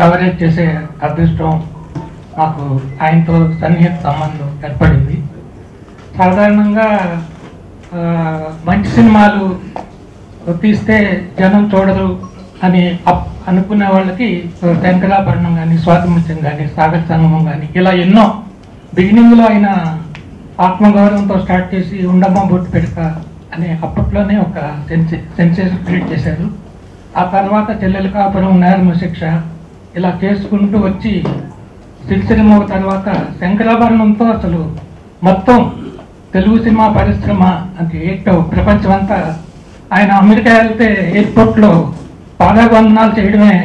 Coverage చేసే అదృష్టం నాకు ఆయనతో సన్నిహిత సంబంధం ఏర్పడింది. సాధారణంగా మంచి సినిమాలు తీస్తే జనం చూడరు అని అనుకునే వాళ్ళకి శంకరాభరణం కానీ, స్వాతిముత్యం కానీ, సాగర సంగమం కానీ ఇలా ఎన్నో బిగినింగ్లో ఆయన ఆత్మగౌరవంతో స్టార్ట్ చేసి ఉండమ్మ బొట్టు పెడక అనే అప్పట్లోనే ఒక సెన్సేషన్ క్రియేట్ చేశారు. ఆ తర్వాత చెల్లెలు కాపురం, నేరము శిక్ష ఇలా చేసుకుంటూ వచ్చి సిరిసిరిమ తర్వాత శంకరాభరణంతో అసలు మొత్తం తెలుగు సినిమా పరిశ్రమ అంటే ఏంటో ప్రపంచమంతా ఆయన అమెరికా వెళ్తే ఎయిర్పోర్ట్లో పాదాబంధనాలు చేయడమే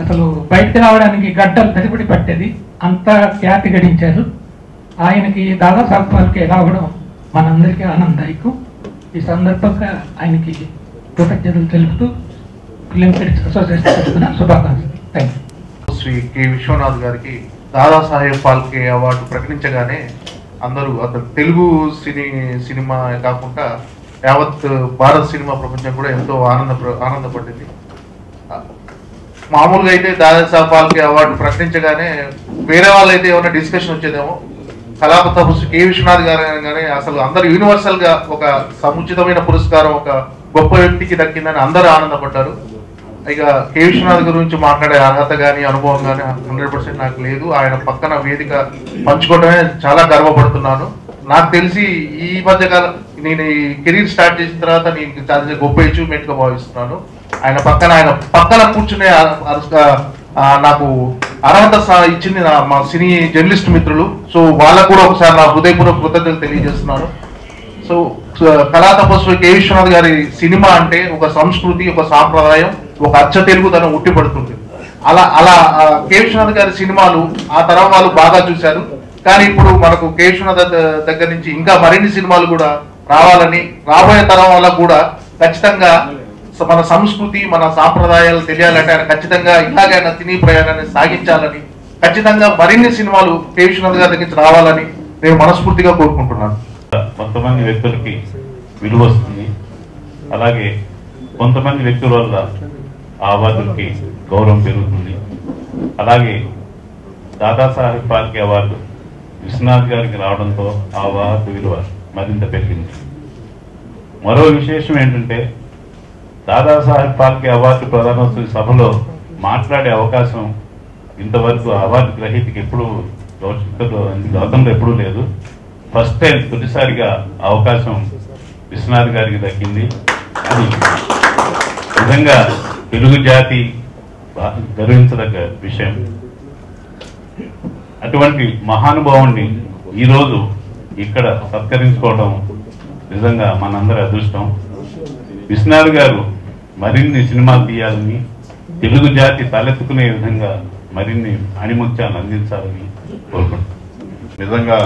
అసలు బయటకు రావడానికి గడ్డలు తడిపడి పట్టేది, అంత ఖ్యాతి గడించారు. ఆయనకి దాదాసాహెబ్ ఫాల్కే రావడం మనందరికీ ఆనందదాయకం. ఈ సందర్భంగా ఆయనకి కృతజ్ఞతలు తెలుపుతూ ఫిలిం క్రిటిక్స్ అసోసియేషన్ తరఫున శుభాకాంక్షలు. Thank you. శ్రీ కె విశ్వనాథ్ గారికి దాదాసాహెబ్ ఫాల్కే అవార్డు ప్రకటించగానే అందరూ అతను తెలుగు సినిమా కాకుండా యావత్ భారత సినిమా ప్రపంచం కూడా ఎంతో ఆనందపడింది. మామూలుగా అయితే దాదాసాహెబ్ ఫాల్కే అవార్డు ప్రకటించగానే వేరే వాళ్ళైతే ఏమైనా డిస్కషన్ వచ్చేదేమో, కళాపతపస్సు కె విశ్వనాథ్ గారు అనగానే అసలు అందరూ యూనివర్సల్ గా ఒక సముచితమైన పురస్కారం ఒక గొప్ప వ్యక్తికి దక్కిందని అందరూ ఆనందపడ్డారు. ఇక కె విశ్వనాథ్ గురించి మాట్లాడే అర్హత కానీ అనుభవం కానీ 100% నాకు లేదు. ఆయన పక్కన వేదిక పంచుకోవడమే చాలా గర్వపడుతున్నాను. నాకు తెలిసి ఈ మధ్యకాలం నేను ఈ కెరీర్ స్టార్ట్ చేసిన తర్వాత నేను చాలా గొప్ప అచీవ్మెంట్ గా భావిస్తున్నాను. ఆయన పక్కన కూర్చునే నాకు అర్హత ఇచ్చింది మా సినీ జర్నలిస్ట్ మిత్రులు. సో వాళ్ళకు కూడా ఒకసారి నా హృదయపూర్వక కృతజ్ఞతలు తెలియజేస్తున్నాను. సో కళా తపస్వి కె విశ్వనాథ్ గారి సినిమా అంటే ఒక సంస్కృతి, ఒక సాంప్రదాయం, ఒక అచ్చ తెలుగుదనం ఉట్టిపడుతుంది. అలా కె విశ్వనాథ్ గారి సినిమాలు ఆ తరం వాళ్ళు బాగా చూశారు. కానీ ఇప్పుడు మనకు కె విశ్వనాథ్ దగ్గర నుంచి ఇంకా మరిన్ని సినిమాలు కూడా రావాలని, రాబోయే తరం వాళ్ళకు కూడా ఖచ్చితంగా మన సంస్కృతి, మన సాంప్రదాయాలు తెలియాలంటే ఆయన ఖచ్చితంగా ఇలాగైనా సినీ ప్రయాణాన్ని సాగించాలని, ఖచ్చితంగా మరిన్ని సినిమాలు కె విశ్వనాథ్ గారి దగ్గర రావాలని నేను మనస్ఫూర్తిగా కోరుకుంటున్నాను. కొంతమంది వ్యక్తులకి విలువ వస్తుంది, అలాగే కొంతమంది వ్యక్తుల వల్ల ఆ అవార్డులకి గౌరవం పెరుగుతుంది. అలాగే దాదాసాహెబ్ ఫాల్కే అవార్డు విశ్వనాథ్ గారికి రావడంతో ఆ అవార్డు విలువ మరింత పెరిగింది. మరో విశేషం ఏంటంటే దాదాసాహెబ్ ఫాల్కే అవార్డు ప్రధానోత్సవ సభలో మాట్లాడే అవకాశం ఇంతవరకు అవార్డు గ్రహీతకి ఎప్పుడు గతంలో ఎప్పుడూ లేదు. ఫస్ట్ టైం తొలిసారిగా అవకాశం విశ్వనాథ్ గారికి దక్కింది. అది నిజంగా తెలుగు జాతి గర్వించదగ్గ విషయం. అటువంటి మహానుభావుణ్ణి ఈరోజు ఇక్కడ సత్కరించుకోవడం నిజంగా మనందరి అదృష్టం. విశ్వనాథ్ గారు మరిన్ని సినిమాలు తీయాలని, తెలుగు జాతి తలెత్తుకునే విధంగా మరిన్ని అణిముత్యాలు అందించాలని కోరుకుంటున్నాను. నిజంగా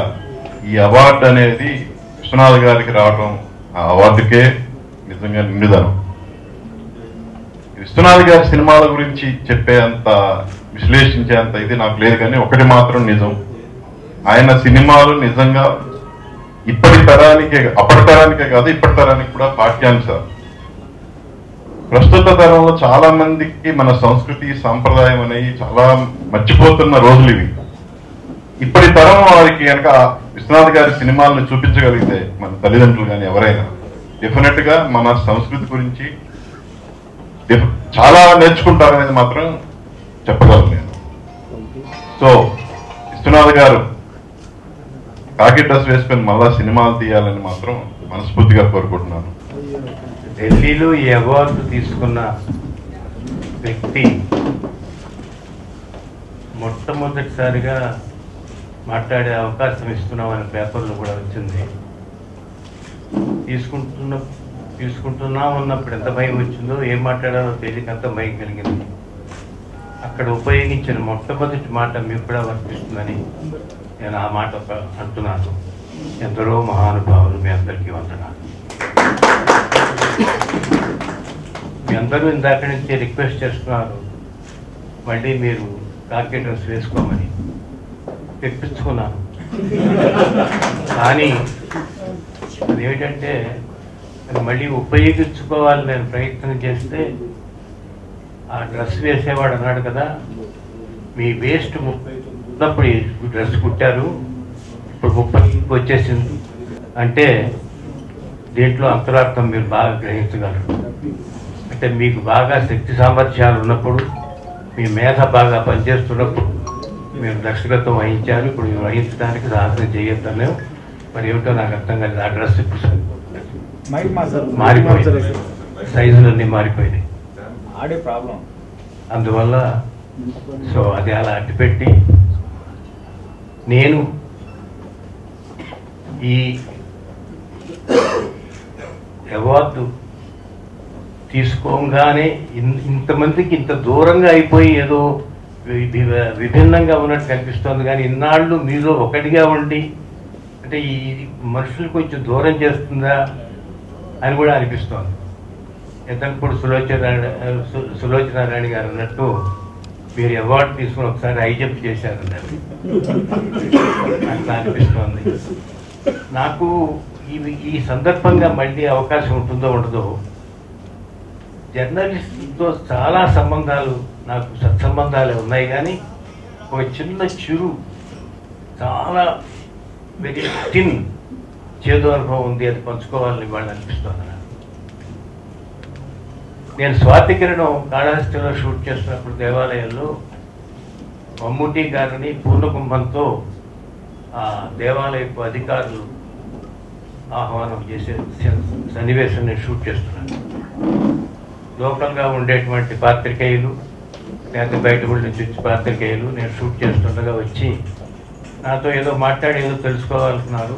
ఈ అవార్డు అనేది విశ్వనాథ్ గారికి రావడం ఆ అవార్డుకే నిజంగా నిండుదనం. విశ్వనాథ్ గారి సినిమాల గురించి చెప్పేంత, విశ్లేషించేంత ఇది నాకు లేదు. కానీ ఒకటి మాత్రం నిజం, ఆయన సినిమాలు నిజంగా ఇప్పటి తరానికే, అప్పటి తరానికే కాదు ఇప్పటి తరానికి కూడా పాఠ్యాంశాలు. ప్రస్తుత తరంలో చాలా మందికి మన సంస్కృతి సాంప్రదాయం అనేవి చాలా మర్చిపోతున్న రోజులు ఇవి. ఇప్పటి తరం వారికి కనుక విశ్వనాథ్ గారి సినిమాలను చూపించగలిగితే మన తల్లిదండ్రులు కానీ ఎవరైనా డెఫినెట్ గా మన సంస్కృతి గురించి చాలా నేర్చుకుంటారనేది మాత్రం చెప్పగలను నేను. సో విశ్వనాథ్ గారు కాకి డ్రెస్ వేసుకొని మళ్ళా సినిమాలు తీయాలని మాత్రం మనస్ఫూర్తిగా కోరుకుంటున్నాను. ఢిల్లీలో ఈ అవార్డు తీసుకున్న వ్యక్తి మొట్టమొదటిసారిగా మాట్లాడే అవకాశం ఇస్తున్నామని పేపర్లో కూడా వచ్చింది. తీసుకుంటున్నామన్నప్పుడు ఎంత భయం వచ్చిందో, ఏం మాట్లాడాలో తెలియక అంత భయం కలిగింది. అక్కడ ఉపయోగించిన మొట్టమొదటి మాట మీకు కూడా వర్తిస్తుందని నేను ఆ మాట అంటున్నాను. ఎందరో మహానుభావులు మీ అందరికీ వందనాలు. మీ అందరూ ఇందాక నుంచి రిక్వెస్ట్ చేస్తున్నారు మళ్ళీ మీరు కాకి డ్రెస్ వేసుకోమని. తెప్పించుకున్నాను, కానీ అదేమిటంటే అది మళ్ళీ ఉపయోగించుకోవాలని నేను ప్రయత్నం చేస్తే ఆ డ్రెస్ వేసేవాడు అన్నాడు కదా, మీ వేస్ట్ ఉన్నప్పుడు డ్రెస్ కుట్టారు, ఇప్పుడు 30 వచ్చేసింది అంటే దీంట్లో అంతరార్థం మీరు బాగా గ్రహించగలరు. అంటే మీకు బాగా శక్తి సామర్థ్యాలు ఉన్నప్పుడు, మీ మేధ బాగా పనిచేస్తున్నప్పుడు మీరు దర్శకత్వం వహించారు. ఇప్పుడు మీరు వహించడానికి సాహసం చేయొద్దనే మరి ఏమిటో నాకు అర్థం కాలేదు. ఆ డ్రెస్ ఇప్పుడు మారిపోయింది, సైజులన్నీ మారిపోయినాయి. అందువల్ల సో అది అలా అడ్డుపెట్టి నేను ఈ అవార్డు తీసుకోగానే ఇంతమందికి ఇంత దూరంగా అయిపోయి ఏదో విభిన్నంగా ఉన్నట్టు కనిపిస్తోంది. కానీ ఇన్నాళ్ళు మీలో ఒకటిగా ఉండి అంటే ఈ మనుషులు కొంచెం దూరం చేస్తుందా అని కూడా అనిపిస్తోంది. ఎతంపూడి సులోచనారాయణ గారు అన్నట్టు మీరు అవార్డు తీసుకుని ఒకసారి హై జంప్ చేశారు అట్లా అనిపిస్తోంది నాకు. ఈ సందర్భంగా మళ్ళీ అవకాశం ఉంటుందో ఉండదో, జర్నలిస్టులతో చాలా సంబంధాలు నాకు సత్సంబంధాలే ఉన్నాయి. కానీ ఒక చిన్న చిరు చాలా వెరీ థిన్ చేదు అనుభవం ఉంది, అది పంచుకోవాలని వాళ్ళు అనిపిస్తుంది. నేను స్వాతికిరణం కాళహస్తిలో షూట్ చేస్తున్నప్పుడు దేవాలయంలో మమ్ముటి గారిని పూర్ణకుంభంతో ఆ దేవాలయపు అధికారులు ఆహ్వానం చేసే సన్నివేశం నేను షూట్ చేస్తున్నాను. లోకల్గా ఉండేటువంటి పాత్రికేయులు లేకపోతే బయట ఊళ్ళ నుంచి వచ్చి పాత్రికేయులు నేను షూట్ చేస్తుండగా వచ్చి నాతో ఏదో మాట్లాడి ఏదో తెలుసుకోవాలనుకున్నారు.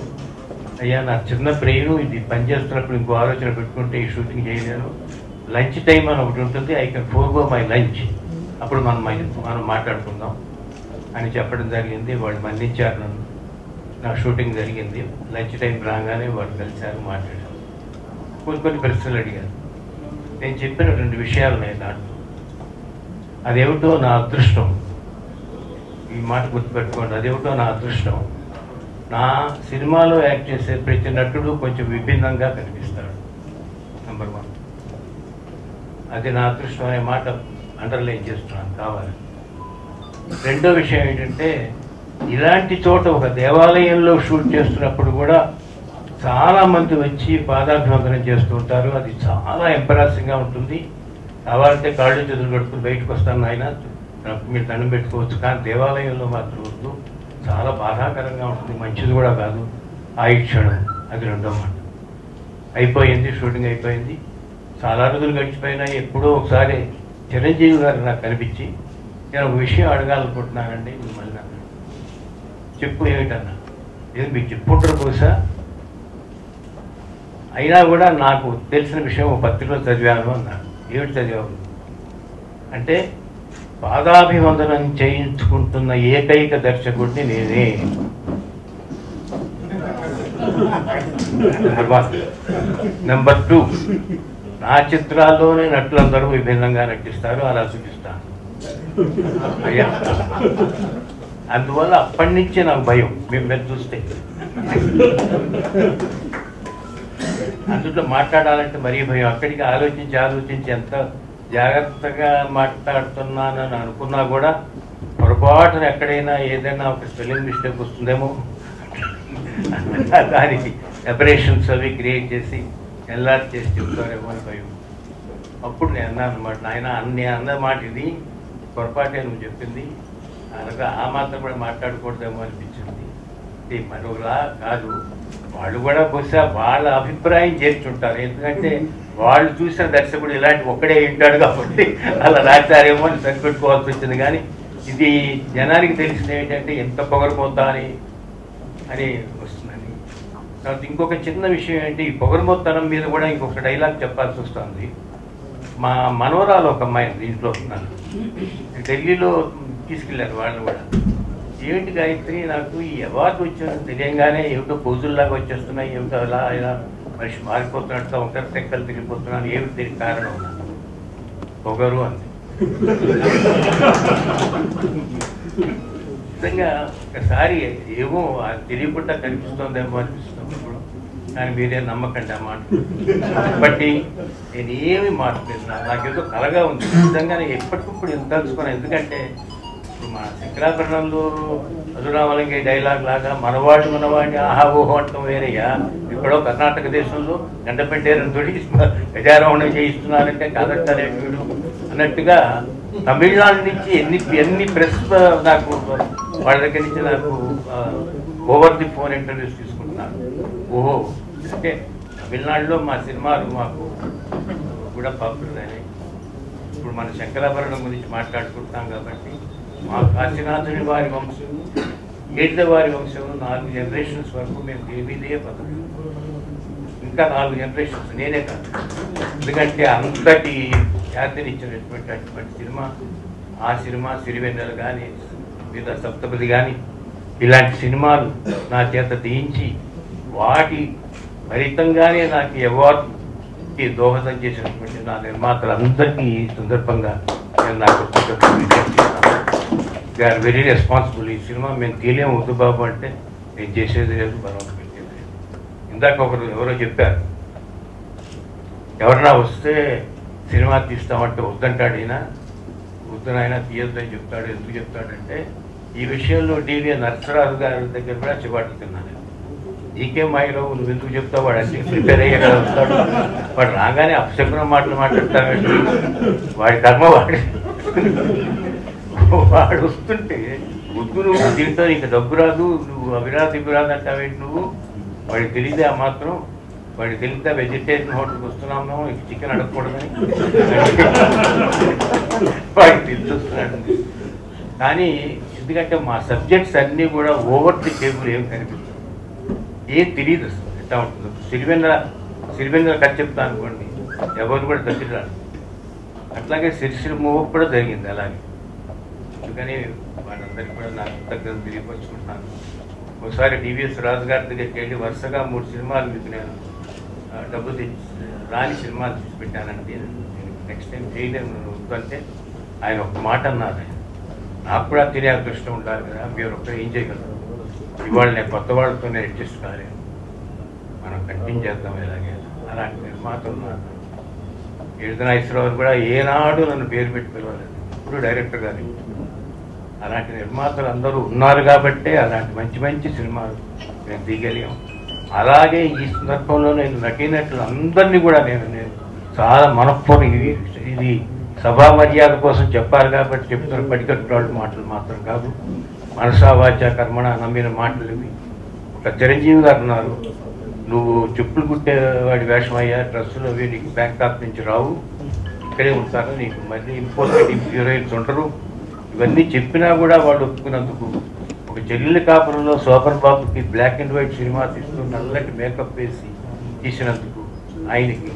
అయ్యా నా చిన్న బ్రెయిన్ ఇది పనిచేస్తున్నప్పుడు ఇంకో ఆలోచన పెట్టుకుంటే ఈ షూటింగ్ చేయలేను, లంచ్ టైం అని ఒకటి ఉంటుంది, I can forgo my lunch, అప్పుడు మనం మాట్లాడుకుందాం అని చెప్పడం జరిగింది. వాళ్ళు మన్నించారు నన్ను. నా షూటింగ్ జరిగింది. లంచ్ టైం రాగానే వాళ్ళు కలిశారు, మాట్లాడారు, కొన్ని ప్రశ్నలు అడిగారు. నేను చెప్పిన 2 విషయాలు ఉన్నాయి దాంట్లో. అదేమిటో నా అదృష్టం, ఈ మాట గుర్తుపెట్టుకోండి, అదేమిటో నా అదృష్టం. నా సినిమాలో యాక్ట్ చేసే ప్రతి నటుడు కొంచెం విభిన్నంగా కనిపిస్తాడు, నెంబర్ 1. అది నా అదృష్టం అనే మాట అండర్లైన్ చేస్తున్నాను కావాలి. రెండో విషయం ఏంటంటే, ఇలాంటి చోట ఒక దేవాలయంలో షూట్ చేస్తున్నప్పుడు కూడా చాలామంది వచ్చి పాదాభివందనం చేస్తూ ఉంటారు. అది చాలా ఎంపరాసింగ్గా ఉంటుంది. కావాలంటే కాళ్ళు చేతులు కడుక్కుని బయటకు వస్తాను ఆయన, మీరు దండం పెట్టుకోవచ్చు. కానీ దేవాలయంలో మాత్రం వద్దు, చాలా బాధాకరంగా ఉంటుంది, మంచిది కూడా కాదు. క్షణం అది రెండో మాట. అయిపోయింది, షూటింగ్ అయిపోయింది, చాలా రోజులు గడిచిపోయినా ఎప్పుడో ఒకసారి చిరంజీవి గారు నాకు కనిపించి, నేను ఒక విషయం అడగాలనుకుంటున్నానండి మిమ్మల్ని. చెప్పు ఏమిటన్నా. ఏది మీకు చెప్పుంటారు బహుశా, అయినా కూడా నాకు తెలిసిన విషయం ఒక పత్రికలో చదివాను అన్నాడు. ఏమిటి చదివాను అంటే, పాదాభివందనం చేయించుకుంటున్న ఏకైక దర్శకుడిని నేనే. నెంబర్ 2, నా చిత్రాల్లోనే నటులందరూ విభిన్నంగా నటిస్తారు, అలా చూపిస్తాను. అయ్యా అందువల్ల అప్పటి నుంచే నాకు భయం మీరు చూస్తే. అందులో మాట్లాడాలంటే మరీ భయం. అక్కడికి ఆలోచించి ఎంత జాగ్రత్తగా మాట్లాడుతున్నానని అనుకున్నా కూడా పొరపాటున ఎక్కడైనా ఏదైనా ఒక స్పెల్లింగ్ మిస్టేక్ వస్తుందేమో, దానికి ఎపరేషన్స్ అవి క్రియేట్ చేసి ఎల్ఆర్ చేసి చెప్తారేమో అని భయం. అప్పుడు నేను అన్నాను అనమాట, నాయన అన్న మాట ఇది పొరపాటే నువ్వు చెప్పింది, అనగా ఆ మాత్రం కూడా మాట్లాడకూడదేమో అనిపించింది. మరోలా కాదు, వాళ్ళు కూడా బహుశా వాళ్ళ అభిప్రాయం చేర్చుంటారు. ఎందుకంటే వాళ్ళు చూసిన దర్శకుడు ఇలాంటి ఒక్కడే వింటాడు కాబట్టి అలా రాశారేమో అని సరిపెట్టుకోవాల్సి వచ్చింది. కానీ ఇది జనానికి తెలిసింది ఏంటంటే ఎంత పొగరపోతా అని వస్తుందని. తర్వాత ఇంకొక చిన్న విషయం ఏంటి, ఈ పొగరమొత్తనం మీద కూడా ఇంకొక డైలాగ్ చెప్పాల్సి వస్తుంది. మా మనోరాలు ఒక అమ్మాయి దీంట్లో ఉన్నారు, ఢిల్లీలో తీసుకెళ్ళారు వాళ్ళు కూడా. ఏమిటి గాయత్రి, నాకు ఈ అవార్డు వచ్చిందని తెలియంగానే ఏమిటో పోజుల్లాగా వచ్చేస్తున్నాయి, ఏమిటో అలా ఇలా మనిషి మారిపోతున్నట్టు ఒకరి తెక్కలు తిరిగిపోతున్నాను, ఏమిటి దీనికి కారణం? పొగరు అంది. నిజంగా ఒకసారి ఏమో తెలియకుండా కనిపిస్తుందేమో అనిపిస్తుంది ఇప్పుడు, కానీ మీరే నమ్మకండి ఆ మాట బట్టి. నేనేమి మాట్లాడలేదు, నాకేదో కలగా ఉంది నిజంగానే. ఎప్పటికప్పుడు ఎంత తలుచుకున్నాను, ఎందుకంటే ఇప్పుడు మన శంకరాభరణంలో మధురామలింగ డైలాగ్ లాగా మనవాడిని ఆహా ఊహో అంటాం వేరయ్యా. ఇక్కడో కర్ణాటక దేశంలో గంటపెట్టేరని తోటి గజారోహణం చేయిస్తున్నారంటే కాదంటారే వీడు అన్నట్టుగా తమిళనాడు నుంచి ఎన్ని ప్రెస్ నాకు వాళ్ళ దగ్గర నుంచి నాకు ఓవర్ ది ఫోన్ ఇంటర్వ్యూస్ తీసుకుంటున్నాను. ఓహో అంటే తమిళనాడులో మా సినిమాలు మాకు కూడా పాపులర్ అయినాయి. ఇప్పుడు మన శంకరాభరణం గురించి మాట్లాడుకుంటాం కాబట్టి మా కాశీనాథుని వారి వంశం, ఏడ్ల వారి వంశం 4 జనరేషన్స్ వరకు మేము దేవీదే పదవి, ఇంకా 4 జనరేషన్స్ నేనే కాదు. ఎందుకంటే అంతటి ఖ్యాతినిచ్చినటువంటి అటువంటి సినిమా, ఆ సినిమా సిరివెన్నెల కానీ మీద సప్తపది కానీ ఇలాంటి సినిమాలు నా చేత తీయించి వాటి ఫలితంగానే నాకు అవార్డుకి దోహదం చేసినటువంటి నా నిర్మాతలందరికీ ఈ సందర్భంగా నేను నాకు ఆర్ వెరీ రెస్పాన్సిబుల్. ఈ సినిమా మేము తీయలేము వద్దు బాబు అంటే నేను చేసేది లేదు, బలవంతం పెట్టేది లేదు. ఇందాక ఎవరో చెప్పారు, ఎవరన్నా వస్తే సినిమా తీస్తామంటే వద్దంటాడు ఈయన, వద్దునైనా తీయొద్దని చెప్తాడు. ఎందుకు చెప్తాడంటే ఈ విషయంలో డివి నరసరాజు గారి దగ్గర కూడా చివాట్లు తిన్నాను. నీకే మాయలో నువ్వు ఎందుకు చెప్తావు, వాడు అన్ని ప్రిపేర్ అయ్యే వస్తాడు, వాడు రాగానే అపశకున మాటలు మాట్లాడతావేంటి, వాడి కర్మ వాడు వస్తుంటే వద్దు నువ్వు దీంతో నీకు డబ్బు రాదు, నువ్వు అవిరాదు ఇవిరాదు అంటావేంటి నువ్వు, వాడికి తెలియదే ఆ మాత్రం, వాడికి తెలియదా వెజిటేరియన్ హోటల్కి వస్తున్నాము ఇంక చికెన్ అడగకూడదని వాడికి తెలిసి వస్తున్నాడు. కానీ ఎందుకంటే మా సబ్జెక్ట్స్ అన్నీ కూడా ఓవర్ ది టేబుల్ ఏం కనిపిస్తుంది, ఏం తెలియదు అసలు ఎట్లా ఉంటుందో. సిరివెన్నెల కథ చెప్తా అనుకోండి, ఎవరు కూడా దగ్గర రాదు. అట్లాగే సిరిసిరి మూవ్ కూడా జరిగింది అలాగే. అందుకని వాళ్ళందరికీ కూడా నాకు దగ్గర తెలియపరుచుకుంటున్నాను. ఒకసారి టీవీఎస్ రాజు గారి దగ్గరికి వెళ్ళి వరుసగా 3 సినిమాలు మీకు నేను డబ్బు తెచ్చి రాని సినిమాలు తీసి పెట్టానండి, నేను నెక్స్ట్ టైం చేయలేము వద్దంటే ఆయన ఒక మాట అన్నారు, నాకు కూడా తినే అదృష్టం ఉండాలి కదా, మీరు ఒక్కరు ఏం చేయగలరు, ఇవాళ నేను కొత్త వాళ్ళతోనే అడ్జస్ట్ కాలేదు, మనం కంటిన్యూ చేద్దాం ఇలాగే. అలాంటి నిర్మాతలు ఉన్నారు. నాగేశ్వరరావు కూడా ఏనాడు నన్ను పేరు పెట్టి పిలవలేదు, ఇప్పుడు డైరెక్టర్ గారు. అలాంటి నిర్మాతలు అందరూ ఉన్నారు కాబట్టే అలాంటి మంచి మంచి సినిమాలు మేము దిగలిగాం. అలాగే ఈ సందర్భంలో నేను నటీనటులు అందరినీ కూడా నేను చాలా మనఃపూర్వక ఇది సభా మర్యాద కోసం చెప్పాలి కాబట్టి చెప్తున్న పడికట్టు మాటలు మాత్రం కాదు, మనసా వాచా కర్మణ నమ్మిన మాటలు ఇవి. ఒక చిరంజీవి గారు ఉన్నారు, నువ్వు చెప్పులు కుట్టేవాడి వేషం అయ్యా, డ్రెస్సులు అవి నీకు బ్యాంకాక్ నుంచి రావు, ఇక్కడే ఉంటారు, నీకు మళ్ళీ ఇంపోర్టెడ్ హీరోయిన్స్ ఉంటారు, ఇవన్నీ చెప్పినా కూడా వాళ్ళు ఒప్పుకున్నందుకు. ఒక చెల్లెలి కాపురంలో శోభన్ బాబుకి బ్లాక్ అండ్ వైట్ సినిమా తీస్తూ నల్లటి మేకప్ వేసి తీసినందుకు ఆయనకి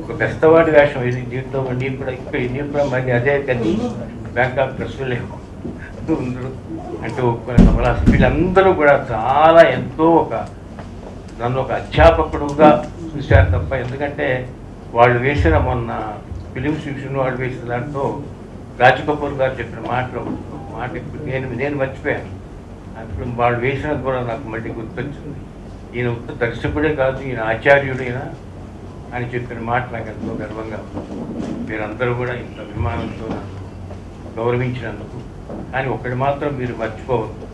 ఒక పెస్తవాడి వేషం ఇది, దీంట్లో నీకు కూడా ఇక్కడ నీకు కూడా మళ్ళీ అదే కానీ బ్యాంకాక్ డ్రెస్సులు లేవు అంటే ఒప్పుకునే కమలాస్. వీళ్ళందరూ కూడా చాలా ఎంతో నన్ను ఒక అధ్యాపకుడుగా చూశారు తప్ప, ఎందుకంటే వాళ్ళు వేసిన మొన్న ఫిలిమ్స్ విషయంలో వాళ్ళు వేసిన దాంట్లో రాజ్ కపూర్ గారు చెప్పిన మాట ఇప్పుడు నేను మర్చిపోయాను. అప్పుడు వాళ్ళు వేసినది కూడా నాకు మళ్ళీ గుర్తొచ్చింది. ఈయన ఉత్త దర్శకుడే కాదు, ఈయన ఆచార్యుడైనా అని చెప్పిన మాట నాకు ఎంతో గర్వంగా. మీరందరూ కూడా ఇంత అభిమానంతో నన్ను గౌరవించినందుకు. కానీ ఒకటి మాత్రం మీరు మర్చిపోవద్దు,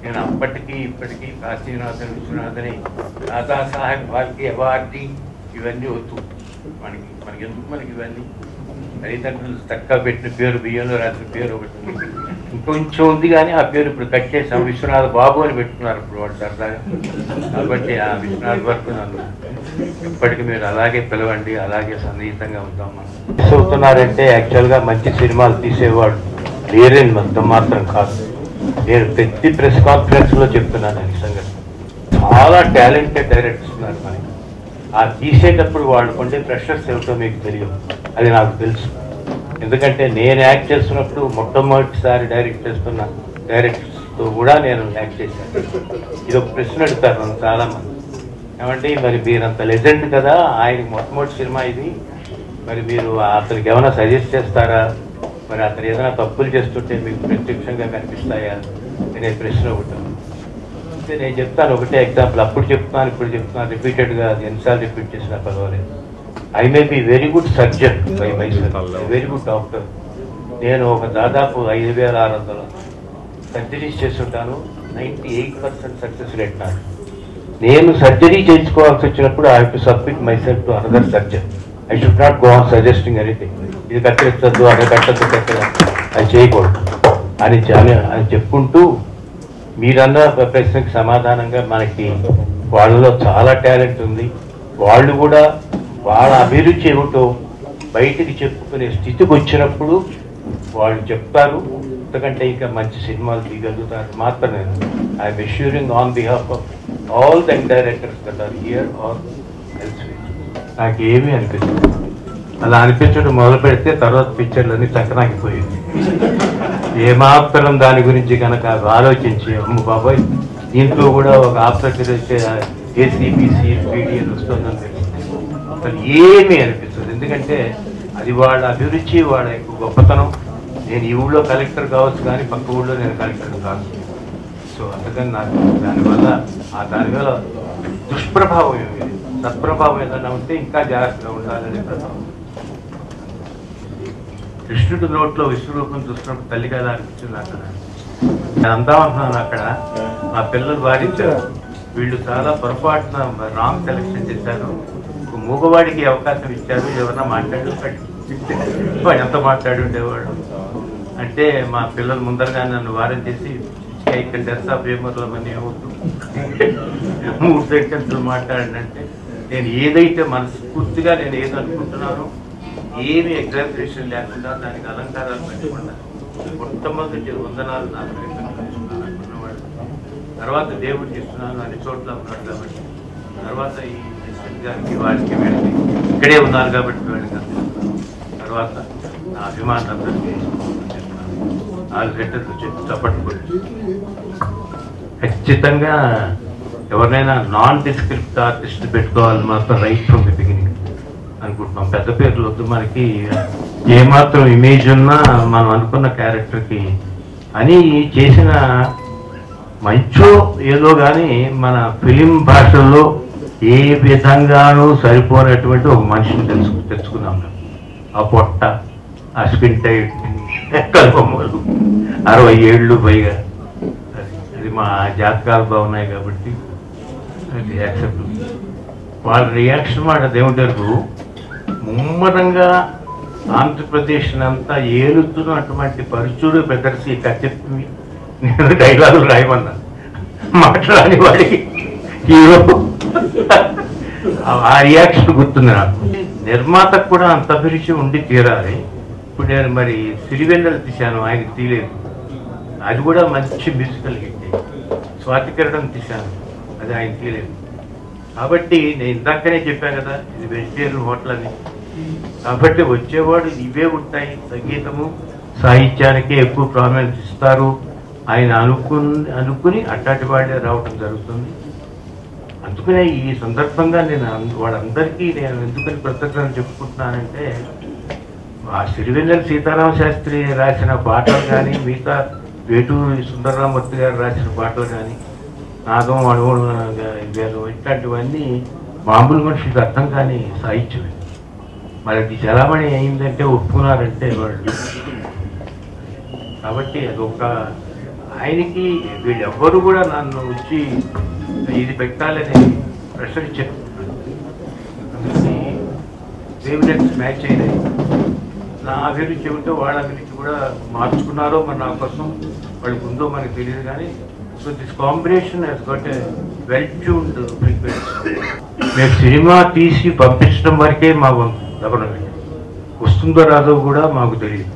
నేను అప్పటికీ ఇప్పటికీ కాశీనాథన్ విశ్వనాథని దాదాసాహెబ్ ఫాల్కే అవార్డీ ఇవన్నీ వద్దు మనకి ఎందుకు, మనకి ఇవన్నీ తల్లిదండ్రులు చక్కగా పెట్టిన పేరు, బియ్యంలో రాసిన పేరు ఒకటి ఇంకొంచెం ఉంది, కానీ ఆ పేరు ఇప్పుడు కట్ చేసాం, విశ్వనాథ్ బాబు అని పెట్టుకున్నారు ఇప్పుడు వాళ్ళు సరదాగా. కాబట్టి ఆ విశ్వనాథ్ వరకు నన్ను ఎప్పటికీ మీరు అలాగే పిలవండి, అలాగే సన్నిహితంగా ఉంటాం. మనం మిస్ అవుతున్నారంటే యాక్చువల్గా మంచి సినిమాలు తీసేవాడు లేరని మొత్తం మాత్రం కాదు, నేను ప్రతి ప్రెస్ కాన్ఫరెన్స్లో చెప్తున్నాను. ఈ సంగతి చాలా టాలెంటెడ్ డైరెక్టర్స్ ఉన్నారు మనకి. ఆ తీసేటప్పుడు వాళ్ళు కొండే ప్రెషర్స్ ఏమిటో మీకు తెలియదు, అది నాకు తెలుసు. ఎందుకంటే నేను యాక్ట్ చేస్తున్నప్పుడు మొట్టమొదటిసారి డైరెక్ట్ చేస్తున్న డైరెక్టర్స్తో కూడా నేను యాక్ట్ చేశాను. ఇది ఒక ప్రశ్న అడుగుతారు నన్ను చాలామంది, ఏమంటే మరి మీరంత లెజెండ్ కదా, ఆయనకి మొట్టమొదటి సినిమా ఇది, మరి మీరు అతనికి ఏమైనా సజెస్ట్ చేస్తారా, మరి అతను ఏదైనా తప్పులు చేస్తుంటే మీకు ప్రత్యక్షంగా కనిపిస్తాయా అనే ప్రశ్న ఒకటి. అంటే నేను చెప్తాను ఒకటే ఎగ్జాంపుల్, అప్పుడు చెప్తున్నాను ఇప్పుడు చెప్తున్నాను, రిపీటెడ్గా అది ఎన్నిసార్లు రిపీట్ చేసినా పర్వాలేదు. I may be very good surgeon by myself, very good doctor. నేను ఒక దాదాపు 5,600 సర్జరీస్ చేస్తుంటాను. 98% సక్సెస్ రేట్ నాకు. నేను సర్జరీ చేయించుకోవాల్సి వచ్చినప్పుడు I have to submit my self to another surgeon. I should not go on suggesting anything. ఇది కత్తిరించద్దు, అక్కడ కట్టద్దు, అది చేయకూడదు అని చెప్పుకుంటూ మీరన్న ప్రశ్నకి సమాధానంగా మనకి వాళ్ళలో చాలా టాలెంట్ ఉంది. వాళ్ళు కూడా వాళ్ళ అభిరుచి ఏమిటో బయటికి చెప్పుకునే స్థితికి వచ్చినప్పుడు వాళ్ళు చెప్తారు. అంతకంటే ఇంకా మంచి సినిమాలు తీయగలుగుతారు మాత్రమే. I'm assuring on behalf of all the directors that are here or elsewhere. నాకేమీ అనిపిస్తుంది. అలా అనిపించడం మొదలు పెడితే తర్వాత పిక్చర్లన్నీ చక్కనాగిపోయింది. ఏమాత్రం దాని గురించి కనుక ఆలోచించి అమ్మ బాబాయ్ దీంట్లో కూడా ఒక ఆఫ్సర్ వచ్చే ఏసీబీసీ పీడీ అని వస్తుందని తెలిసింది. అసలు ఏమీ అనిపిస్తుంది. ఎందుకంటే అది వాళ్ళ అభిరుచి, వాళ్ళ యొక్క గొప్పతనం. నేను ఈ ఊళ్ళో కలెక్టర్ కావచ్చు కానీ పక్క ఊళ్ళో నేను కలెక్టర్ కాదు. సో అందుకని నాకు దానివల్ల దుష్ప్రభావం ఏమి లేదు. సత్ప్రభావం ఏదైనా ఉంటే ఇంకా జాగ్రత్తగా ఉండాలనే ప్రభావం. కృష్ణుడి నోట్లో విశ్వరూపం చూసినప్పుడు తల్లి కదా అనిపించింది. అక్కడ నేను అందామంటున్నాను. అక్కడ మా పిల్లలు వారించారు. వీళ్ళు చాలా పొరపాటున రాంగ్ సెలెక్షన్ చేశారు. మూగవాడికి అవకాశం ఇచ్చారు. ఎవరన్నా మాట్లాడు వాడు ఎంత మాట్లాడి ఉండేవాడు అంటే మా పిల్లలు ముందరగా నన్ను వారం చేసి ఇక్కడ డెత్ ఆఫ్ ఫేమర్లో మనీ అవుతుంది 3 సెకండ్లు మాట్లాడినంటే నేను ఏదైతే మనస్ఫూర్తిగా నేను ఏదో అనుకుంటున్నానో ఏమి ఎగ్జామినేషన్ లేకుండా దానికి అలంకారాలు పెట్టకుండా మొట్టమొదటి వందనాలు నాకు అనుకున్నవాడు. తర్వాత దేవుడికి ఇస్తున్నాను అన్ని చోట్ల ఉన్నాడు కాబట్టి, తర్వాత ఈ గారికి వారికి వెళ్ళి ఇక్కడే ఉన్నారు కాబట్టి వెళ్ళి తర్వాత నా అభిమానులందరికీ 4 లెటర్లు చెప్పి చప్పట్లు ఖచ్చితంగా ఎవరినైనా నాన్ డిస్క్రిప్ట్ ఆర్టిస్ట్ పెట్టుకోవాలి మాత్రం రైట్ ఫ్రమ్ ది బిగినింగ్ అనుకుంటున్నాం. పెద్ద పేర్లు వద్దు, మనకి ఏమాత్రం ఇమేజ్ ఉన్నా మనం అనుకున్న క్యారెక్టర్కి అని చేసిన మంచో ఏదో కానీ మన ఫిలిం భాషల్లో ఏ విధంగానూ సరిపోనటువంటి ఒక మనిషిని తెచ్చుకున్నాం. ఆ పొట్ట, ఆ స్కిన్-టైట్, కల్పమ్మలు, 60 ఏళ్ళు పైగా, అది మా జాతకాలు బాగున్నాయి కాబట్టి అది యాక్సెప్ట్. వాళ్ళ రియాక్షన్ మాట దేవుడు ముమ్మరంగా ఆంధ్రప్రదేశ్ అంతా ఏలుతున్నటువంటి పరుచుడు ప్రదర్శి కత్తి నేను డైలాగులు రాయమన్నాను. మాట్లాడని వాడికి హీరో ఆ రియాక్షన్ గుర్తుంది నాకు. నిర్మాతకు కూడా అంత అభిరుచి ఉండి తీరాలి. ఇప్పుడు నేను మరి సిరివెన్నెల తీశాను, ఆయనకి తీయలేదు. అది కూడా మంచి మ్యూజికల్ హిట్. స్వాతికిరణం తీశాను, అది ఆయన తీయలేదు. కాబట్టి నేను ఇందాకనే చెప్పాను కదా ఇది వెజిటేరియన్ హోటల్ అని. కాబట్టి వచ్చేవాడు ఇవే ఉంటాయి. సంగీతము సాహిత్యానికి ఎక్కువ ప్రాధాన్యత ఇస్తారు. ఆయన అనుకుని అట్లాంటి వాళ్ళే రావటం జరుగుతుంది. అందుకనే ఈ సందర్భంగా నేను వాళ్ళందరికీ నేను ఎందుకని కృతజ్ఞతలు చెప్పుకుంటున్నానంటే ఆ సిరివెన్నెల సీతారామ శాస్త్రి రాసిన పాటలు కానీ, మిగతా వేటూరి సుందరరామూర్తి గారు రాసిన పాటలు కానీ, నాదం అణువుడు ఇట్లాంటివన్నీ మామూలు మనుషులకు అర్థం కాని సాహిత్యమే. మరి అది చలామణి అయిందంటే ఒప్పుకున్నారంటే వాళ్ళు. కాబట్టి అదొక ఆయనకి వీళ్ళెవ్వరూ కూడా నన్ను వచ్చి ఇది పెట్టాలని ప్రెషర్ ఇచ్చారు. ఫేవరెట్స్ మ్యాచ్ అయినాయి. నా అభిరుచి ఉంటే వాళ్ళ అభిరుచి కూడా మార్చుకున్నారో మరి నా కోసం వాళ్ళకి ఉందో మనకు తెలియదు కానీ so this combination he's got a well tuned frequency. మేము సినిమా తీసి పంపించడం వరకే మా గవర్నమెంట్ వస్తుందో రాదో కూడా మాకు తెలియదు.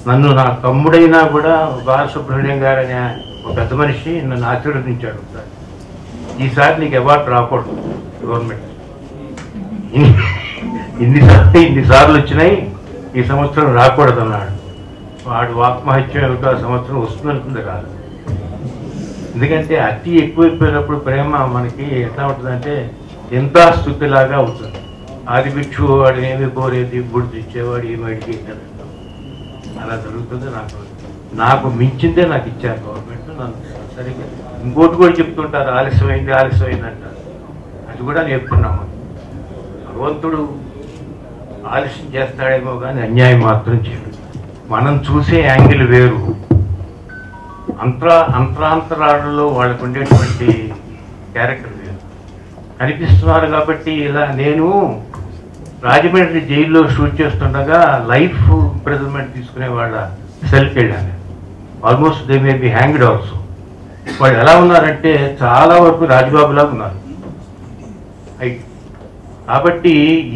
నన్ను నా తమ్ముడైనా కూడా బాలసుబ్రహ్మణ్యం గారు అనే ఒక పెద్ద మనిషి నన్ను ఆశీర్వదించాడు. ఈసారి నీకు అవార్డు రాకూడదు గవర్నమెంట్, ఇన్నిసార్లు వచ్చినాయి, ఈ సంవత్సరం రాకూడదు అన్నాడు. వాడు వాక్మహత్యం ఏమిటో ఆ సంవత్సరం వస్తుందనుకుంది కాదు. ఎందుకంటే అతి ఎక్కువైపోయినప్పుడు ప్రేమ మనకి ఎట్లా ఉంటుందంటే ఎంత స్థుతిలాగా అవుతుంది. ఆది భిక్షు వాడు ఏమి కోరేది గుడి తెచ్చేవాడు ఏమి అడిగి అలా జరుగుతుంది. నాకు మించిందే నాకు ఇచ్చారు గవర్నమెంట్. నన్ను సరిగ్గా ఇంకోటి కూడా చెప్తుంటారు ఆలస్యమైంది అంటారు. అది కూడా నేర్పుకున్నాము. భగవంతుడు ఆలస్యం చేస్తాడేమో కానీ అన్యాయం మాత్రం చేయడు. మనం చూసే యాంగిల్ వేరు, అంతరాంతరాలలో వాళ్ళకు ఉండేటువంటి క్యారెక్టర్ కనిపిస్తున్నారు. కాబట్టి ఇలా నేను రాజమండ్రి జైల్లో షూట్ చేస్తుండగా లైఫ్ ఇంప్రిజన్మెంట్ తీసుకునే వాళ్ళ సెల్కి వెళ్ళాను. Almost they may be hanged also. వాళ్ళు ఎలా ఉన్నారంటే చాలా వరకు రాజబాబులాగా ఉన్నారు. కాబట్టి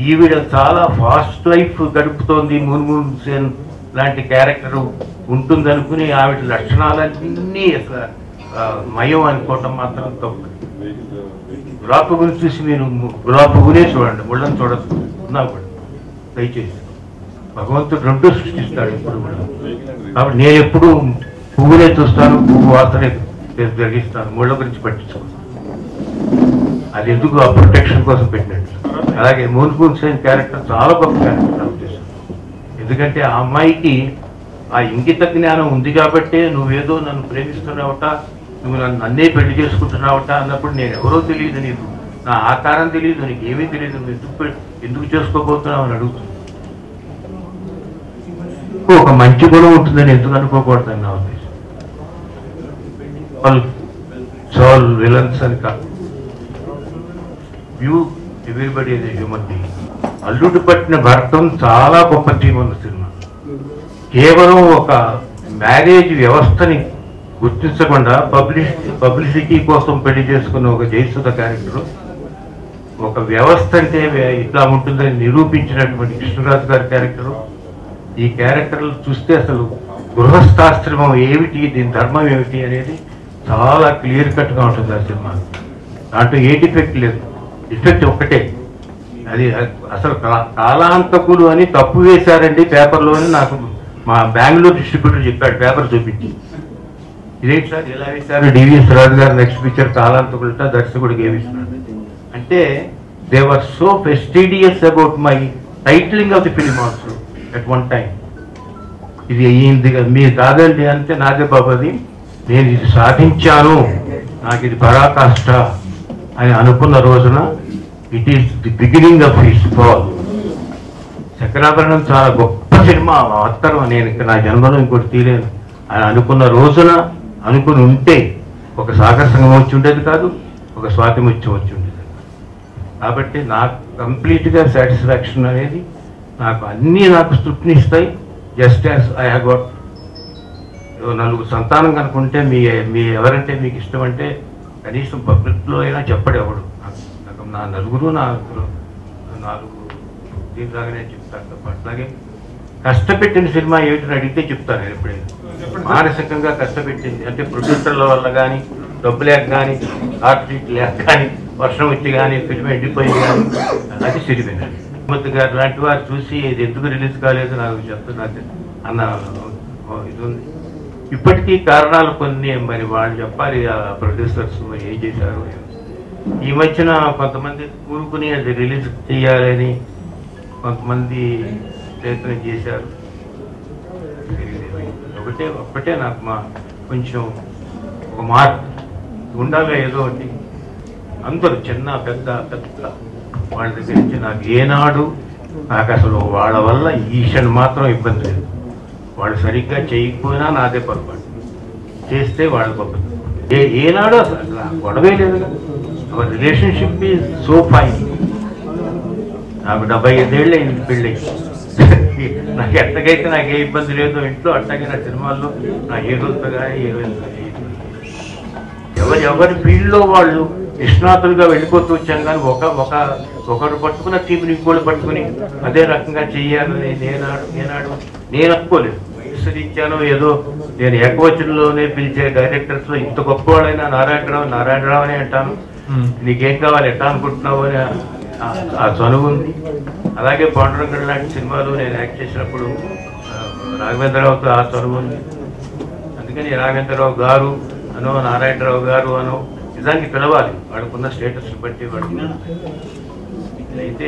ఈవిడ చాలా ఫాస్ట్ లైఫ్ గడుపుతోంది, మున్మున్ సేన్ లాంటి క్యారెక్టర్ ఉంటుందనుకుని ఆవిడ లక్షణాలన్నీ అసలు మయం అనుకోవటం మాత్రం తప్పు. గులాబ్ పువ్వుని చూసి మీరు గులాబ్ పువ్వునే చూడండి, ముళ్ళని చూడద్దు. ఉన్నా కూడా దయచేసి భగవంతుడు రెండూ సృష్టిస్తాడు ఎప్పుడు కూడా. కాబట్టి నేను ఎప్పుడు పువ్వునే చూస్తాను, పువ్వు వాసనే గ్రహిస్తాను, ముళ్ళ గురించి పట్టించుకోను. అది ఎందుకు ఆ ప్రొటెక్షన్ కోసం పెట్టినట్టు. అలాగే మున్మున్ సేన్ క్యారెక్టర్ చాలా గొప్ప క్యారెక్టర్ నాకు తెలుసు. ఎందుకంటే ఆ అమ్మాయికి ఆ ఇంగిత జ్ఞానం ఉంది కాబట్టే నువ్వేదో నన్ను ప్రేమిస్తున్నావట, నువ్వు నన్నే పెళ్లి చేసుకుంటున్నావట అన్నప్పుడు నేను ఎవరో తెలియదు, నీకు నా ఆకారం తెలియదు, నీకు ఏమీ తెలియదు, నువ్వు ఎందుకు చేసుకోబోతున్నావు అని అడుగుతుంది. ఒక మంచి గుణం ఉంటుందని ఎందుకు అనుకోకూడదని నా ఉద్దేశం. వాళ్ళు సాల్ విలన్స్ అని కాదు, view everybody is human being. అల్లుడు పట్టిన భర్తం చాలా గొప్ప థీమ్ ఉన్న సినిమా. కేవలం ఒక మ్యారేజ్ వ్యవస్థని గుర్తించకుండా పబ్లిసిటీ కోసం పెళ్లి చేసుకున్న ఒక జయసుధ క్యారెక్టర్, ఒక వ్యవస్థ అంటే ఇట్లా ఉంటుందని నిరూపించినటువంటి కృష్ణరాజు గారి క్యారెక్టరు. ఈ క్యారెక్టర్లు చూస్తే అసలు గృహస్థాశ్రమం ఏమిటి, దీని ధర్మం ఏమిటి అనేది చాలా క్లియర్ కట్గా ఉంటుంది ఆ సినిమా. దాంట్లో ఏ డిఫెక్ట్ లేదు, డిఫెక్ట్ ఒక్కటే, అది అసలు కాలాంతకులు అని తప్పు వేశారండి పేపర్లో అని నాకు మా బెంగళూరు డిస్ట్రిబ్యూటర్ చెప్పాడు పేపర్ చూపించి. ఇదేంటి సార్ ఇలా వేశారు, డివిఎస్ రాజు గారు నెక్స్ట్ పిక్చర్ కాలాంతకులట దర్శకుడికి ఏమిస్తున్నారు అంటే they were so fastidious about my titling of the film also at one time. ఇది అయ్యింది మీరు కాదండి అంటే నాదే బాబాది, నేను ఇది సాధించాను, నాకు ఇది పరాకాష్ట అని అనుకున్న రోజున it is the beginning of his fall. Sankarabharanam చాలా గొప్ప సినిమా, అత్తరం నేను నా జన్మలో ఇంకోటి తీయలేను అని అనుకున్న రోజున అనుకుని ఉంటే ఒక సాగర సంగమం వచ్చి ఉండేది కాదు, ఒక స్వాతి ముత్యం వచ్చి ఉండేది. కాబట్టి నాకు కంప్లీట్గా సాటిస్ఫాక్షన్ అనేది నాకు అన్నీ నాకు తృప్తినిస్తాయి. Just as I have got నలుగురు సంతానం కనుకుంటే మీ ఎవరంటే మీకు ఇష్టం అంటే కనీసం పబ్లిక్లో అయినా చెప్పడు ఎవడు. నాకు నా నలుగురు నాలుగు దీనిలాగానే చెప్తాను తప్ప అట్లాగే కష్టపెట్టిన సినిమా ఏమిటని అడిగితే చెప్తాను నేను ఎప్పుడైనా. మానసికంగా కష్టపెట్టింది అంటే ప్రొడ్యూసర్ల వల్ల కానీ, డబ్బు లేక కానీ, ఆర్టిస్ట్ లేక కానీ, వర్షం వచ్చి కానీ, ఫిల్మ్ ఎండిపోయి కానీ, అది సిరిపోయింది. ముఖ్యమంత్రి గారు లాంటి వారు చూసి ఇది ఎందుకు రిలీజ్ కాలేదు నాకు చెప్తున్నారు అన్న ఇది ఉంది. ఇప్పటికీ కారణాలు కొన్ని మరి వాళ్ళు చెప్పాలి, ఆ ప్రొడ్యూసర్స్ ఏం చేశారు. ఈ మధ్యన కొంతమంది కూరుకుని అది రిలీజ్ చేయాలని కొంతమంది ప్రయత్నం చేశారు. ఒకటే నాకు కొంచెం ఒక మార్పు ఉండాలి ఏదో ఒకటి. అందరూ చిన్న పెద్ద వాళ్ళ దగ్గర నుంచి నాకు ఏనాడు నాకు అసలు వాళ్ళ వల్ల ఈషన్ మాత్రం ఇబ్బంది లేదు. వాళ్ళు సరిగ్గా చేయకపోయినా నాదే పొరపాటు, చేస్తే వాళ్ళ గొప్పది. ఏనాడు అసలు గొడవే లేదు కదా. Our relationship is so fine. నాకు 75 ఏళ్ళు పెళ్ళి. నాకు ఎట్టగైతే నాకు ఏ ఇబ్బంది లేదు ఇంట్లో, అట్టగే నా సినిమాల్లో నా హీరోలతో కానీ హీరోయిన్తో ఎవరి ఫీల్డ్లో వాళ్ళు నిష్ణాతులుగా వెళ్ళిపోతూ వచ్చాను. కానీ ఒకరు పట్టుకున్న టీంని ఇంకోళ్ళు పట్టుకుని అదే రకంగా చెయ్యాలని నేను అనుకోలేదు. విస్తరించాను ఏదో నేను ఏకవచనంలోనే పిలిచే డైరెక్టర్స్లో ఇంత గొప్పవాళ్ళైనా నారాయణరావు అని అంటాను. నీకేం కావాలి ఎట్లా అనుకుంటున్నావు అని ఆ చనువు ఉంది. అలాగే పాండురంగడు లాంటి సినిమాలు నేను యాక్ట్ చేసినప్పుడు రాఘవేంద్రరావుతో ఆ చనువు ఉంది. అందుకని రాఘవేంద్రరావు గారు అనో నారాయణరావు గారు అనో నిజానికి పిలవాలి, వాడుకున్న స్టేటస్ని బట్టి వాడికి. అయితే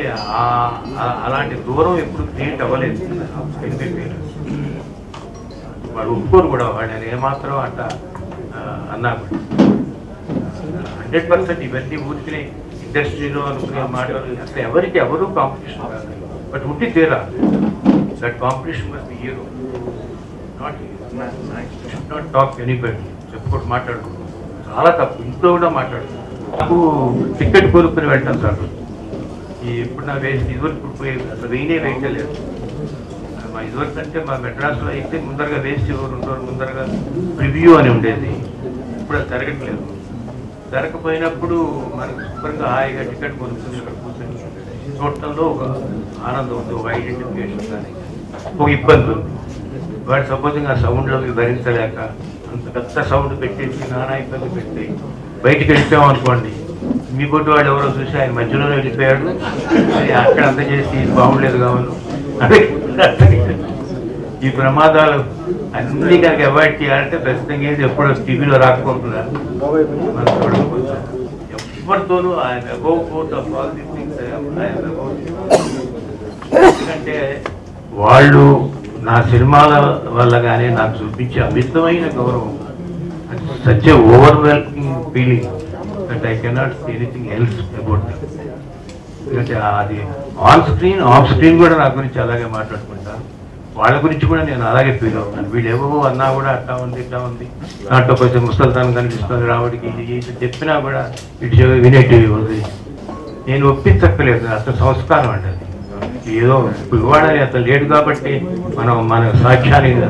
అలాంటి దూరం ఎప్పుడు క్రియేట్ అవ్వలేదు. వాడు ఒప్పుకోరు కూడా, వాడిని ఏమాత్రం అట్ట అన్నా కూడా 100% ఇవన్నీ ఊరికి ఇండస్ట్రీలో అనుకునే మాటలు అసలు ఎవరు కాంపిటీషన్ కాదు. బట్ ఉంటే తీరా that competition must be hero, not talk anybody. ఒకటి మాట్లాడుకుంటాం, చాలా తప్పు. ఇంట్లో కూడా మాట్లాడుతాం. నాకు టికెట్ కొనుక్కుని వెళ్తాను సార్. ఎప్పుడు నా వేస్ట్ ఇదివరకు ఇప్పుడు పోయి అసలు వెయ్యనే వేయలేదు. మా ఇదివరకు అంటే మా మెడ్రాస్లో అయితే ముందరగా వేస్ట్ ఎవరు ఉంటారు, ముందరగా ప్రివ్యూ అని ఉండేది. ఇప్పుడు అది జరగట్లేదు. జరగకపోయినప్పుడు మనకు శుభ్రంగా హాయిగా టికెట్ కొనుక్కుని అక్కడ కూర్చొని చూడటంలో ఒక ఆనందం ఉంది, ఒక ఐడెంటిఫికేషన్ కానీ ఒక ఇబ్బంది ఉంది. వాడు సపోజింగ్ ఆ సౌండ్లోకి భరించలేక అంత పెద్ద సౌండ్ పెట్టేసి నానా ఇబ్బంది పెట్టి బయటికి వెళ్ళిపోయాం అనుకోండి, మీ కొట్టు వాడు ఎవరో చూసి ఆయన మధ్యలోనే వెళ్ళిపోయాడు, అక్కడ అంత చేసి బాగుండలేదు కావాలి. ఈ ప్రమాదాలు అన్ని కనుక అవాయిడ్ చేయాలంటే ఖచ్చితంగా ఏది ఎప్పుడో టీవీలో రాకపోతుందా మనం చూడకపోతే ఎవరితోనూ ఆయన ఎందుకంటే వాళ్ళు నా సినిమాల వల్ల కానీ నాకు చూపించే అమితమైన గౌరవం, such a overwhelming feeling that I cannot see anything else about that. ఎందుకంటే అది ఆన్ స్క్రీన్ ఆఫ్ స్క్రీన్ కూడా నా గురించి అలాగే మాట్లాడుకుంటాను. వాళ్ళ గురించి కూడా నేను అలాగే ఫీల్ అవుతాను. వీళ్ళు ఏవో అన్నా కూడా అట్లా ఉంది ఇట్లా ఉంది, దాంట్లో కొంచెం ముసల్తానం కనిపిస్తుంది రావుడికి, ఇది చెప్పినా కూడా ఇటు వినేటివి ఉంది. నేను ఒప్పించక్కలేదు, అసలు సంస్కారం అంటే అది ఏదో ఇవ్వడానికి అసలు లేడు కాబట్టి మన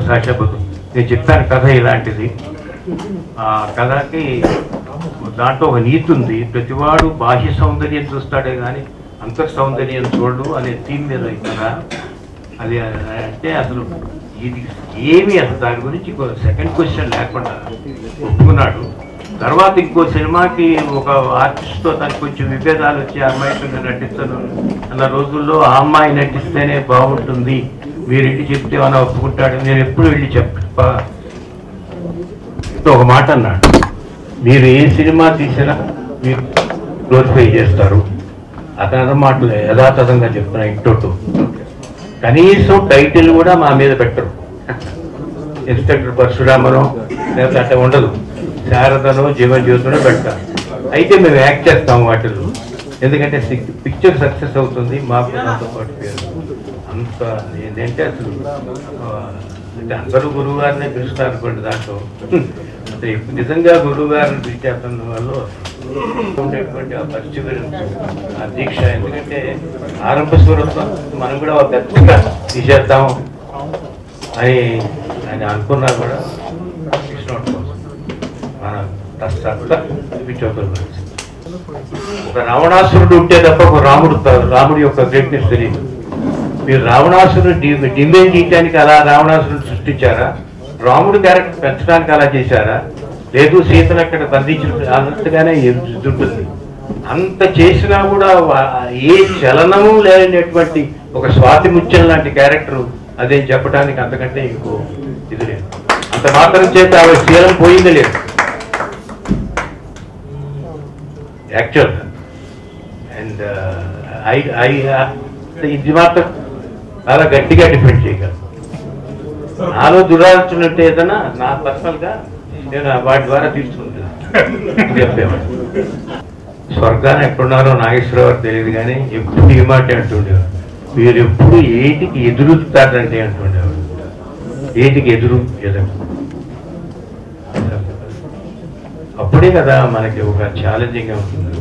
సాక్ష్యబద్ధం. నేను చెప్పాను కథ ఇలాంటిది. ఆ కథకి దాంట్లో ఒక నీతి ఉంది, ప్రతివాడు బాహ్య సౌందర్యం చూస్తాడే కానీ అంతర్ సౌందర్యం చూడు అనే థీమ్ మీద కదా. అది అంటే అసలు ఇది ఏమి అసలు దాని గురించి సెకండ్ క్వశ్చన్ లేకుండా ఒప్పుకున్నాడు. తర్వాత ఇంకో సినిమాకి ఒక ఆర్టిస్ట్తో తనకు కొంచెం విభేదాలు వచ్చి అమ్మాయితో నటిస్తాను అన్న రోజుల్లో ఆ అమ్మాయి నటిస్తేనే బాగుంటుంది, మీరు ఇంటి చెప్తే అని ఒప్పుకుంటాడు. నేను ఎప్పుడు వెళ్ళి ఒక మాట అన్నాడు, మీరు ఏ సినిమా తీసినా మీరు గ్లోరిఫై చేస్తారు. అతని మాటలు యథాతథంగా చెప్తున్నా. ఇంటోటు కనీసం టైటిల్ కూడా మా మీద పెట్టరు. ఇన్స్పెక్టర్ పరశురామనో లేకపోతే అట్లా ఉండదు, శారదనో జీవజ్యోతినో పెడతారు. అయితే మేము యాక్ట్ చేస్తాం వాటిల్లో, ఎందుకంటే పిక్చర్ సక్సెస్ అవుతుంది, మాకు దాంతో పాటు పేరు. అంత ఏంటంటే అసలు అంటే అందరూ గురువు గారినే పిలుస్తారు అనుకోండి. దాంట్లో అంటే నిజంగా గురువు గారిని పిలిచేస్తున్న వాళ్ళు ఉండేటువంటి ఆ పర్సివరెన్స్, ఆ దీక్ష. ఎందుకంటే ఆరంభ స్వరూపం మనం కూడా ఒక గట్టిగా తీసేద్దాం అని ఆయన అనుకున్నా కూడా ఇట్స్ నాట్ పాసిబుల్. మన ఒక రావణాసురుడు ఉంటే తప్ప ఒక రాముడి యొక్క గ్రేట్నెస్ తెలియదు. మీరు రావణాసురుడు డిమేజ్ చేయడానికి అలా రావణాసురుడు సృష్టించారా, రాముడు క్యారెక్టర్ పెంచడానికి అలా చేశారా, లేదు సీతను అక్కడ బంధించిన అన్నట్టుగానే ఉంటుంది. అంత చేసినా కూడా ఏ చలనము లేనటువంటి ఒక స్వాతి ముత్యం లాంటి క్యారెక్టర్ అదేం చెప్పడానికి అంతకంటే ఇంకో ఇది లేదు. అంత మాత్రం చేత ఆవిడ శీలం పోయింది లేదు యాక్చువల్గా. అండ్ ఇది మాత్రం చాలా గట్టిగా డిఫెండ్ చేయగలను. నాలో దురాలోచన ఉంటే ఏదైనా నా పర్సనల్గా నేను వాటి ద్వారా తీసుకుంటాను చెప్పేవాడు. స్వర్గాన్ని ఎక్కడున్నారో నాగేశ్వరరావు తెలియదు కానీ ఎప్పుడు ఈ మాట అంటుండేవాడు, మీరు ఎప్పుడు ఏటికి ఎదురుతారంటే అంటుండేవాడు. ఏటికి ఎదురు అప్పుడే కదా మనకి ఒక ఛాలెంజింగ్గా ఉంటుంది.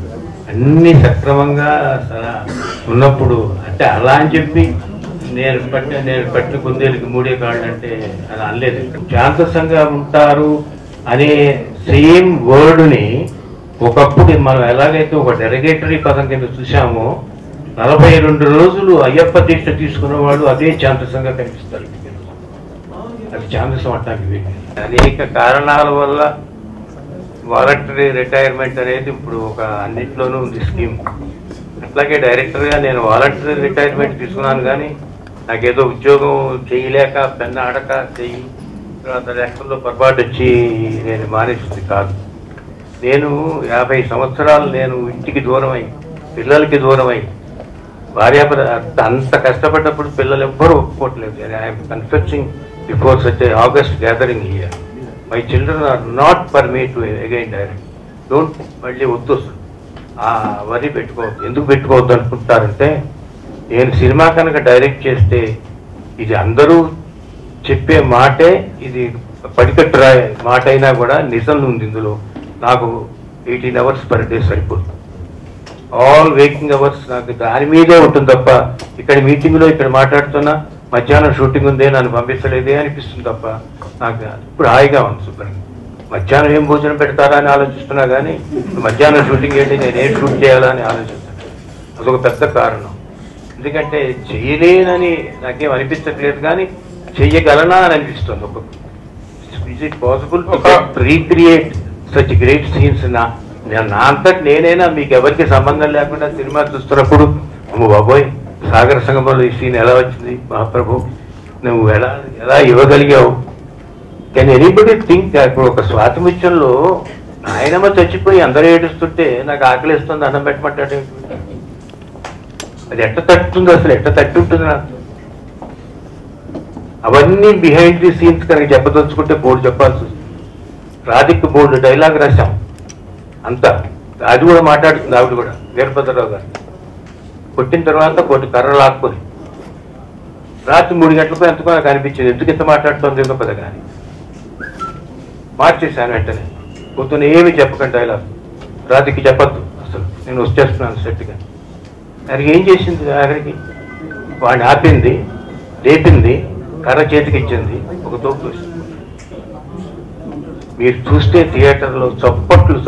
అన్ని సక్రమంగా ఉన్నప్పుడు అంటే అలా అని చెప్పి నేను పట్టిన కుందేలకి మూడే కాళ్ళు అంటే అని అనలేదు. శాంతసంగా ఉంటారు అనే సేమ్ వర్డ్ని ఒకప్పుడు మనం ఎలాగైతే ఒక డెరగేటరీ పదం కింద చూసామో 42 రోజులు అయ్యప్ప దీక్ష తీసుకున్నవాడు అదే ఛాందసంగా కనిపిస్తారు. అది ఛాందసం అంటానికి అనేక కారణాల వల్ల వాలంటరీ రిటైర్మెంట్ అనేది ఇప్పుడు ఒక అన్నింటిలోనూ ఉంది స్కీమ్. అట్లాగే డైరెక్టర్గా నేను వాలంటరీ రిటైర్మెంట్ తీసుకున్నాను కానీ నాకేదో ఉద్యోగం చేయలేక పెన్న ఆడక చెయ్యి తర్వాత లెక్కల్లో పొరపాటు వచ్చి నేను మానేసింది కాదు. నేను 50 సంవత్సరాలు నేను ఇంటికి దూరమై పిల్లలకి దూరమై భార్యాపద అంత కష్టపడ్డప్పుడు పిల్లలు ఎవ్వరూ ఒప్పుకోవట్లేదు. I'm confessing before such august gathering here my children are not for me to again direct. Don't మళ్ళీ వద్దు ఆ వరి పెట్టుకోవద్దు. ఎందుకు పెట్టుకోవద్దు అనుకుంటారంటే నేను సినిమా కనుక డైరెక్ట్ చేస్తే ఇది అందరూ చెప్పే మాటే, ఇది పడికట్టు మాట అయినా కూడా నిజం ఉంది ఇందులో. నాకు 18 hours పర్ డే సరిపోతుంది. ఆల్ వేకింగ్ అవర్స్ నాకు దాని మీదే ఉంటుంది తప్ప ఇక్కడ మీటింగ్లో ఇక్కడ మాట్లాడుతున్నా మధ్యాహ్నం షూటింగ్ ఉందే నన్ను పంపించలేదే అనిపిస్తుంది తప్ప నాకు ఇప్పుడు హాయిగా ఉంది శుభ్రంగా. మధ్యాహ్నం ఏం భోజనం పెడతారా అని ఆలోచిస్తున్నా కానీ మధ్యాహ్నం షూటింగ్ ఏంటి, నేనేం షూట్ చేయాలా అని ఆలోచిస్తాను. అదొక పెద్ద కారణం. ఎందుకంటే చేయలేనని నాకేం అనిపించట్లేదు కానీ చెయ్యగలనా అని అనిపిస్తుంది. ఒక is it possible recreate such great scenes? నా అంతటి నేనైనా మీకు ఎవరికి సంబంధం లేకుండా సినిమా చూస్తున్నప్పుడు అమ్మ బాబోయ్ సాగర సంగమంలో ఈ సీన్ ఎలా వచ్చింది మహాప్రభు, నువ్వు ఎలా ఇవ్వగలిగావు? Can anybody think? ఇప్పుడు ఒక స్వాతిముత్యంలో ఆయనమ్మ చచ్చిపోయి అందరూ ఏడుస్తుంటే నాకు ఆకలిస్తుంది అన్నం పెట్టమంటాడు. అది ఎట్ట తట్టుతుంది, అసలు ఎట్ట తట్టి ఉంటుంది నాకు? అవన్నీ బిహైండ్ ది సీన్స్ కనుక చెప్పదలుచుకుంటే బోర్డు చెప్పాల్సి వస్తుంది. రాధిక్ బోర్డు డైలాగ్ రాశాం అంతా, అది కూడా మాట్లాడుతుంది ఆవిడ కూడా, వీరభద్రరావు గారు. కొట్టిన తర్వాత కొట్టి కర్ర లాక్కొని రాత్రి 3 గంటలకు ఎంతకో నాకు అనిపించింది, ఎందుకు ఇంత మాట్లాడుతుంది ఎందుకు కదా కానీ మార్చేశాను వెంటనే. పొద్దున ఏమి చెప్పకండి డైలాగ్, రాత్రికి చెప్పద్దు అసలు, నేను వచ్చేస్తున్నాను సెట్గా. దానికి ఏం చేసింది? ఆఖరికి వాడిని ఆపింది, లేపింది, కర్ర చేతికి ఇచ్చింది, ఒక తోపు వేసింది. మీరు చూస్తే థియేటర్లో చప్పట్లు.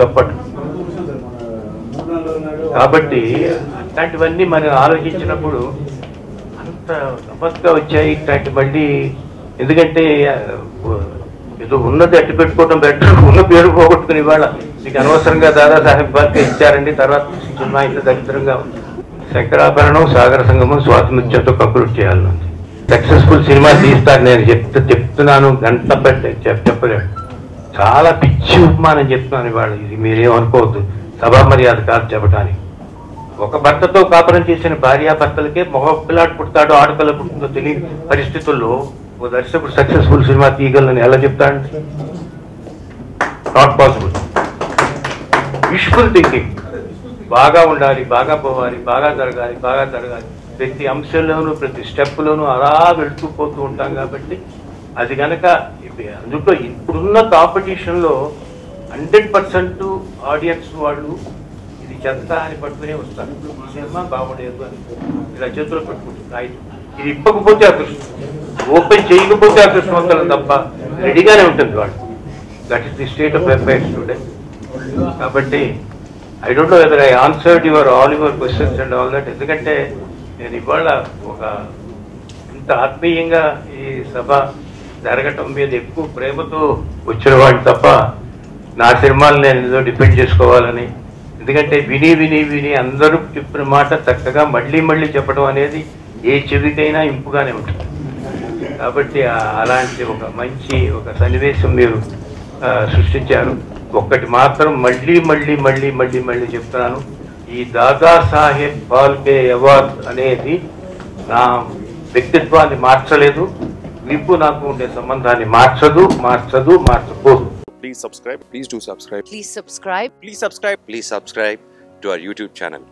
కాబట్టి అట్లాంటివన్నీ మనం ఆలోచించినప్పుడు అంత గమ్మత్తుగా వచ్చాయి ఇట్లాంటి మళ్ళీ. ఎందుకంటే ఏదో ఉన్నది అట్టి పెట్టుకోవడం బెటర్, ఉన్న పేరు పోగొట్టుకుని ఇవాళ మీకు అనవసరంగా దాదాసాహెబ్ ఫాల్కే ఇచ్చారండి. తర్వాత సినిమా ఇంత దరిద్రంగా ఉంది. శంకరాభరణం, సాగర సంగమం, స్వాతిముత్యంతో కంక్లూడ్ చేయాలి. సక్సెస్ఫుల్ సినిమా తీస్తారు నేను చెప్తున్నాను, గంట పెట్టి చెప్పలేను. చాలా పిచ్చి ఉపమానం చెప్తున్నాను ఇవాళ. ఇది మీరేమనుకోవద్దు, సభా మర్యాద కాదు చెప్పడానికి. ఒక భర్తతో కాపురం చేసిన భార్యాభర్తలకే మగ పిల్లాడు పుడతాడో ఆడపిల్ల పుట్టిందో తెలియని పరిస్థితుల్లో ఓ దర్శకుడు సక్సెస్ఫుల్ సినిమా తీయగలని ఎలా చెప్తాడండి? Not possible. విష్ఫుల్ థింకింగ్, బాగా ఉండాలి, బాగా పోవాలి, బాగా జరగాలి. ప్రతి అంశంలోనూ ప్రతి స్టెప్లోనూ అలా వెళుతూ పోతూ ఉంటాం కాబట్టి అది కనుక అందులో ఇప్పుడున్న కాంపిటీషన్లో 100% ఆడియన్స్ వాళ్ళు ఇది చెత్త అని పట్టుకునే వస్తారు. ఈ సినిమా బాగుండేది అని ఇలా చేతిలో పెట్టుకుంటున్నారు. ఇది ఇప్పకపోతే అదృష్టం, ఓపెన్ చేయకపోతే అదృష్టవంతులు తప్ప రెడీగానే ఉంటుంది వాడు. That is the state of affairs today. కాబట్టి I don't know whether I answered all your questions and all that. ఎందుకంటే నేను ఇవాళ ఒక ఇంత ఆత్మీయంగా ఈ సభ జరగటం మీద ఎక్కువ ప్రేమతో వచ్చిన వాడిని తప్ప నా సినిమాలు నేను ఏదో డిపెండ్ చేసుకోవాలని. ఎందుకంటే విని అందరూ చెప్పిన మాట చక్కగా మళ్ళీ చెప్పడం అనేది ఏ చెవికైనా ఇంపుగానే ఉంటుంది. కాబట్టి అలాంటి ఒక మంచి ఒక సన్నివేశం మీరు సృష్టించారు. ఒక్కటి మాత్రం మళ్ళీ చెప్తున్నాను, ఈ దాదాసాహెబ్ ఫాల్కే అవార్డ్ అనేది నా వ్యక్తిత్వాన్ని మార్చలేదు, మీకు నాకు ఉండే సంబంధాన్ని మార్చబోదు. Please subscribe. Please do subscribe. Please subscribe. Please subscribe. Please subscribe to our YouTube channel.